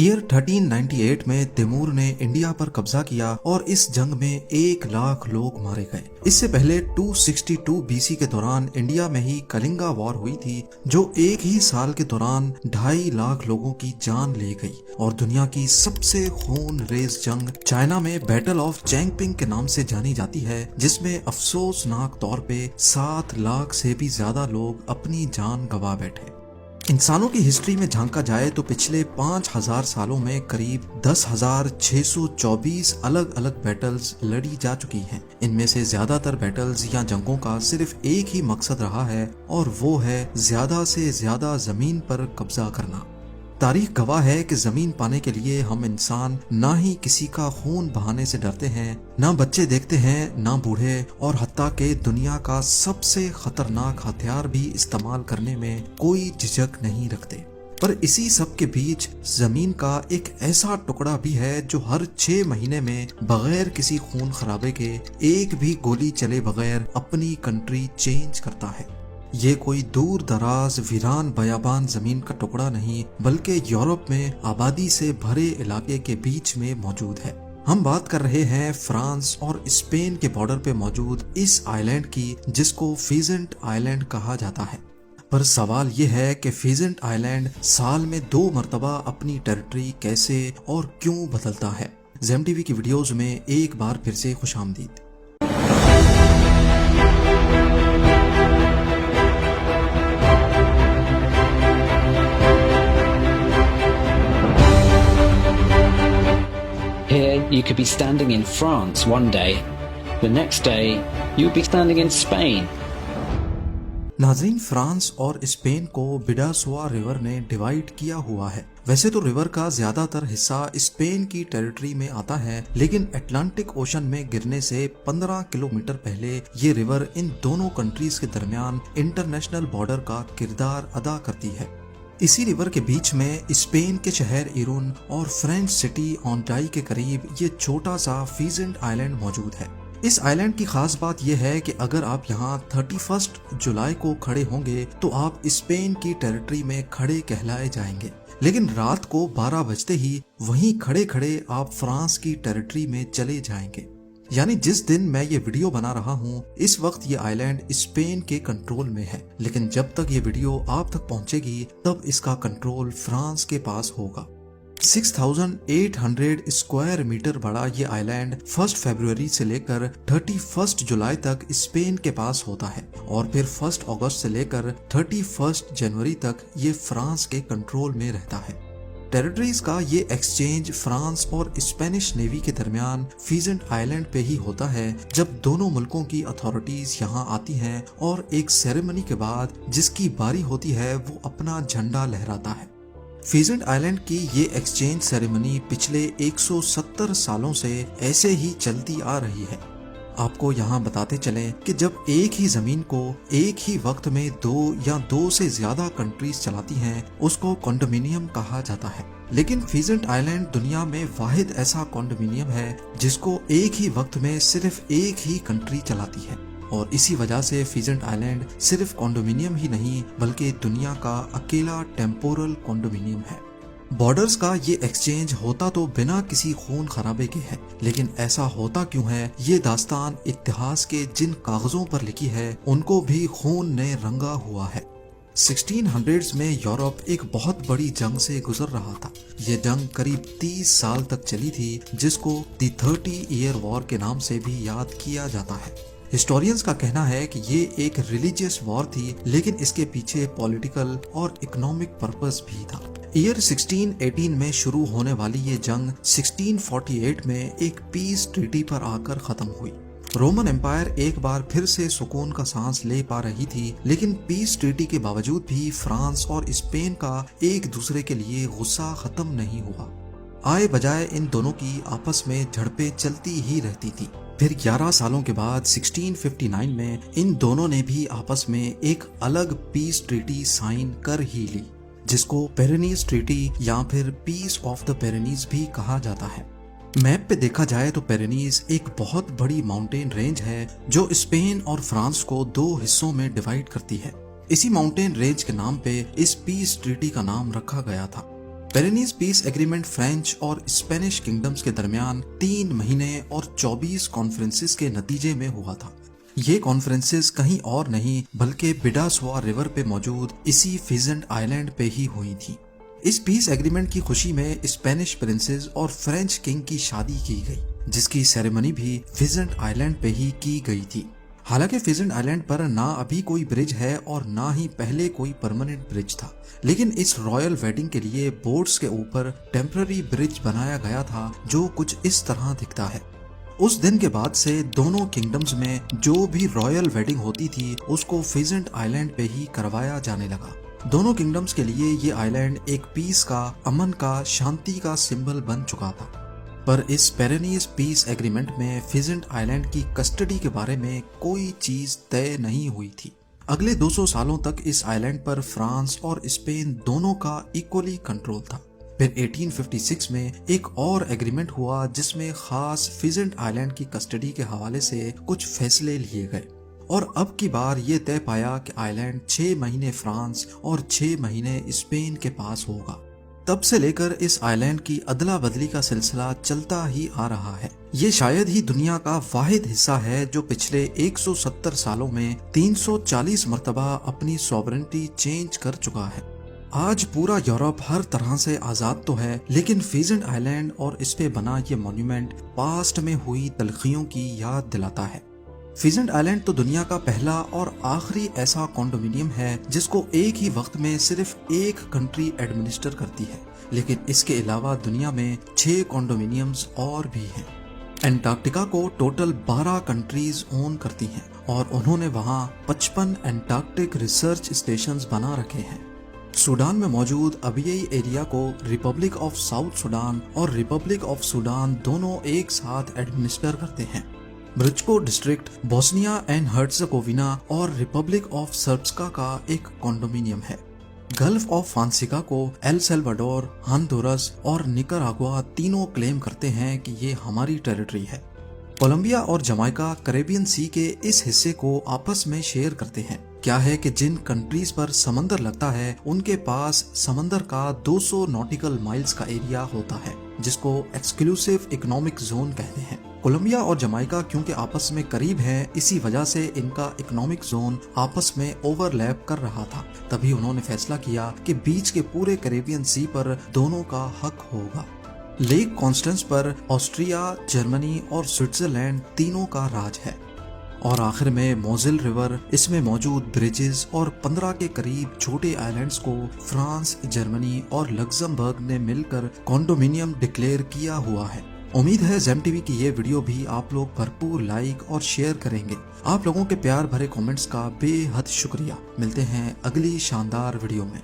Year 1398 में तैमूर ने India पर कब्जा किया और इस जंग में 1 लाख लोग मारे गए। इससे पहले 262 बीसी के दौरान इंडिया में ही कलिंगा वॉर हुई थी, जो एक ही साल के दौरान 2.5 लाख लोगों की जान ले गई। और दुनिया की सबसे खूनरेज जंग चाइना में बैटल ऑफ चैंगपिंग के नाम से जानी जाती है, जिसमें अफसोसनाक तौर पे 7 लाख से भी ज्यादा लोग अपनी जान गंवा बैठे। इंसानों की हिस्ट्री में झांका जाए तो पिछले 5000 सालों में करीब 10,624 अलग अलग बैटल्स लड़ी जा चुकी हैं। इनमें से ज्यादातर बैटल्स या जंगों का सिर्फ एक ही मकसद रहा है, और वो है ज्यादा से ज्यादा जमीन पर कब्जा करना। तारीख गवाह है कि जमीन पाने के लिए हम इंसान ना ही किसी का खून बहाने से डरते हैं, ना बच्चे देखते हैं, ना बूढ़े, और हत्ता के दुनिया का सबसे खतरनाक हथियार भी इस्तेमाल करने में कोई झिझक नहीं रखते। पर इसी सब के बीच जमीन का एक ऐसा टुकड़ा भी है जो हर 6 महीने में बगैर किसी खून खराबे के, एक भी गोली चले बगैर अपनी कंट्री चेंज करता है। ये कोई दूर दराज वीरान बयाबान जमीन का टुकड़ा नहीं, बल्कि यूरोप में आबादी से भरे इलाके के बीच में मौजूद है। हम बात कर रहे हैं फ्रांस और स्पेन के बॉर्डर पे मौजूद इस आइलैंड की, जिसको फीजेंट आइलैंड कहा जाता है। पर सवाल ये है कि फीजेंट आइलैंड साल में 2 मरतबा अपनी टेरिटरी कैसे और क्यों बदलता है। ज़ेम टीवी की वीडियोज में एक बार फिर से खुशामदीद। Here you could be standing in France one day, the next day you'll be standing in Spain. नाज़रीन, फ्रांस और स्पेन को बिडासुआ रिवर ने डिवाइड किया हुआ है। वैसे तो रिवर का ज्यादातर हिस्सा स्पेन की टेरिटरी में आता है, लेकिन अटलांटिक ओशन में गिरने से 15 किलोमीटर पहले ये रिवर इन दोनों कंट्रीज के दरमियान इंटरनेशनल बॉर्डर का किरदार अदा करती है। इसी रिवर के बीच में स्पेन के शहर इरुन और फ्रेंच सिटी ऑन्टाई के करीब ये छोटा सा फीजेंट आइलैंड मौजूद है। इस आइलैंड की खास बात यह है कि अगर आप यहाँ 31 जुलाई को खड़े होंगे तो आप स्पेन की टेरिटरी में खड़े कहलाए जाएंगे, लेकिन रात को 12 बजते ही वहीं खड़े खड़े आप फ्रांस की टेरिटरी में चले जाएंगे। यानी जिस दिन मैं ये वीडियो बना रहा हूँ, इस वक्त ये आइलैंड स्पेन के कंट्रोल में है, लेकिन जब तक ये वीडियो आप तक पहुँचेगी तब इसका कंट्रोल फ्रांस के पास होगा। 6,800 स्क्वायर मीटर बड़ा ये आइलैंड 1 फरवरी से लेकर 31 जुलाई तक स्पेन के पास होता है, और फिर 1 अगस्त से लेकर 31 जनवरी तक ये फ्रांस के कंट्रोल में रहता है। टेरिटरीज का ये एक्सचेंज फ्रांस और स्पेनिश नेवी के दरमियान फीजेंट आइलैंड पे ही होता है, जब दोनों मुल्कों की अथॉरिटीज यहाँ आती हैं और एक सेरेमनी के बाद जिसकी बारी होती है वो अपना झंडा लहराता है। फीजेंट आइलैंड की ये एक्सचेंज सेरेमनी पिछले 170 सालों से ऐसे ही चलती आ रही है। आपको यहाँ बताते चलें कि जब एक ही जमीन को एक ही वक्त में 2 या 2 से ज्यादा कंट्रीज चलाती हैं, उसको कॉन्डोमिनियम कहा जाता है। लेकिन फीजेंट आइलैंड दुनिया में वाहिद ऐसा कॉन्डोमिनियम है जिसको एक ही वक्त में सिर्फ एक ही कंट्री चलाती है, और इसी वजह से फीजेंट आइलैंड सिर्फ कॉन्डोमिनियम ही नहीं बल्कि दुनिया का अकेला टेम्पोरल कॉन्डोमिनियम है। बॉर्डर्स का ये एक्सचेंज होता तो बिना किसी खून खराबे के है, लेकिन ऐसा होता क्यों है, ये दास्तान इतिहास के जिन कागजों पर लिखी है उनको भी खून ने रंगा हुआ है। 1600s में यूरोप एक बहुत बड़ी जंग से गुजर रहा था। ये जंग करीब 30 साल तक चली थी, जिसको द 30 ईयर वॉर के नाम से भी याद किया जाता है। हिस्टोरियंस का कहना है कि ये एक रिलीजियस वॉर थी, लेकिन इसके पीछे पॉलिटिकल और इकोनॉमिक पर्पस भी था। ईयर 1618 में शुरू होने वाली ये जंग 1648 में एक पीस ट्रीटी पर आकर खत्म हुई। रोमन एम्पायर एक बार फिर से सुकून का सांस ले पा रही थी, लेकिन पीस ट्रीटी के बावजूद भी फ्रांस और स्पेन का एक दूसरे के लिए गुस्सा खत्म नहीं हुआ। आए बजाय इन दोनों की आपस में झड़पें चलती ही रहती थी। फिर 11 सालों के बाद 1659 में इन दोनों ने भी आपस में एक अलग पीस ट्रीटी साइन कर ही ली, जिसको पेरेनीज ट्रीटी या फिर पीस ऑफ द पेरेनीज भी कहा जाता है। मैप पे देखा जाए तो पेरेनीज एक बहुत बड़ी माउंटेन रेंज है जो स्पेन और फ्रांस को 2 हिस्सों में डिवाइड करती है। इसी माउंटेन रेंज के नाम पे इस पीस ट्रीटी का नाम रखा गया था। पेरेनीज पीस एग्रीमेंट फ्रेंच और स्पेनिश किंगडम्स के दरमियान 3 महीने और 24 कॉन्फ्रेंसेस के नतीजे में हुआ था। ये कॉन्फ्रेंसेस कहीं और नहीं बल्कि बिडासवा रिवर पे मौजूद इसी फिजेंट आइलैंड पे ही हुई थी। इस पीस एग्रीमेंट की खुशी में स्पेनिश प्रिंसेस और फ्रेंच किंग की शादी की गई, जिसकी सेरेमनी भी फिजेंट आइलैंड पे ही की गई थी। हालांकि फिजेंट आइलैंड पर ना अभी कोई ब्रिज है और ना ही पहले कोई परमानेंट ब्रिज था, लेकिन इस रॉयल वेडिंग के लिए बोट्स के ऊपर टेम्पररी ब्रिज बनाया गया था जो कुछ इस तरह दिखता है। उस दिन के बाद से दोनों किंगडम्स में जो भी रॉयल वेडिंग होती थी उसको फिजेंट आइलैंड पे ही करवाया जाने लगा। दोनों किंगडम्स के लिए ये आइलैंड एक पीस का, अमन का, शांति का सिंबल बन चुका था। पर इस पेरेनीज पीस एग्रीमेंट में फिजेंट आइलैंड की कस्टडी के बारे में कोई चीज तय नहीं हुई थी। अगले 200 सालों तक इस आइलैंड पर फ्रांस और स्पेन दोनों का इक्वली कंट्रोल था। फिर 1856 में एक और एग्रीमेंट हुआ जिसमें खास फिजेंट आइलैंड की कस्टडी के हवाले से कुछ फैसले लिए गए और अब की बार ये तय पाया कि आइलैंड 6 महीने फ्रांस और 6 महीने स्पेन के पास होगा। तब से लेकर इस आइलैंड की अदला बदली का सिलसिला चलता ही आ रहा है। ये शायद ही दुनिया का वाहिद हिस्सा है जो पिछले 170 सालों में 340 मरतबा अपनी सॉवरेनिटी चेंज कर चुका है। आज पूरा यूरोप हर तरह से आजाद तो है, लेकिन फिजेंट आइलैंड और इस पे बना ये मॉन्यूमेंट पास्ट में हुई तलखियों की याद दिलाता है। फिजेंट आइलैंड तो दुनिया का पहला और आखिरी ऐसा कॉन्डोमिनियम है जिसको एक ही वक्त में सिर्फ एक कंट्री एडमिनिस्टर करती है, लेकिन इसके अलावा दुनिया में 6 कॉन्डोमिनियम्स और भी हैं। एंटार्क्टिका को टोटल 12 कंट्रीज ओन करती हैं और उन्होंने वहाँ 55 एंटार्क्टिक रिसर्च स्टेशंस बना रखे हैं। सूडान में मौजूद अबियई एरिया को रिपब्लिक ऑफ साउथ सूडान और रिपब्लिक ऑफ सूडान दोनों एक साथ एडमिनिस्टर करते हैं। ब्रिचको डिस्ट्रिक्ट बोस्निया एंड हर्ट्जगोविना और रिपब्लिक ऑफ सर्ब्सका का एक कॉन्डोमिनियम है। गल्फ ऑफ फांसिका को एल सल्वाडोर, हॉन्डुरस और निकारागुआ तीनों क्लेम करते हैं कि ये हमारी टेरिटरी है। कोलंबिया और जमाइका कैरेबियन सी के इस हिस्से को आपस में शेयर करते हैं। क्या है कि जिन कंट्रीज पर समंदर लगता है उनके पास समंदर का 200 नॉटिकल माइल्स का एरिया होता है, जिसको एक्सक्लूसिव इकोनॉमिक जोन कहते हैं। कोलंबिया और जमाइका क्योंकि आपस में करीब हैं, इसी वजह से इनका इकोनॉमिक जोन आपस में ओवरलैप कर रहा था। तभी उन्होंने फैसला किया कि बीच के पूरे कैरेबियन सी पर दोनों का हक होगा। लेक कॉन्स्टेंस पर ऑस्ट्रिया, जर्मनी और स्विट्जरलैंड तीनों का राज है। और आखिर में मोजिल रिवर, इसमें मौजूद ब्रिजेस और 15 के करीब छोटे आइलैंड्स को फ्रांस, जर्मनी और लग्जमबर्ग ने मिलकर कॉन्डोमिनियम डिक्लेयर किया हुआ है। उम्मीद है जेम टीवी की ये वीडियो भी आप लोग भरपूर लाइक और शेयर करेंगे। आप लोगों के प्यार भरे कमेंट्स का बेहद शुक्रिया। मिलते हैं अगली शानदार वीडियो में।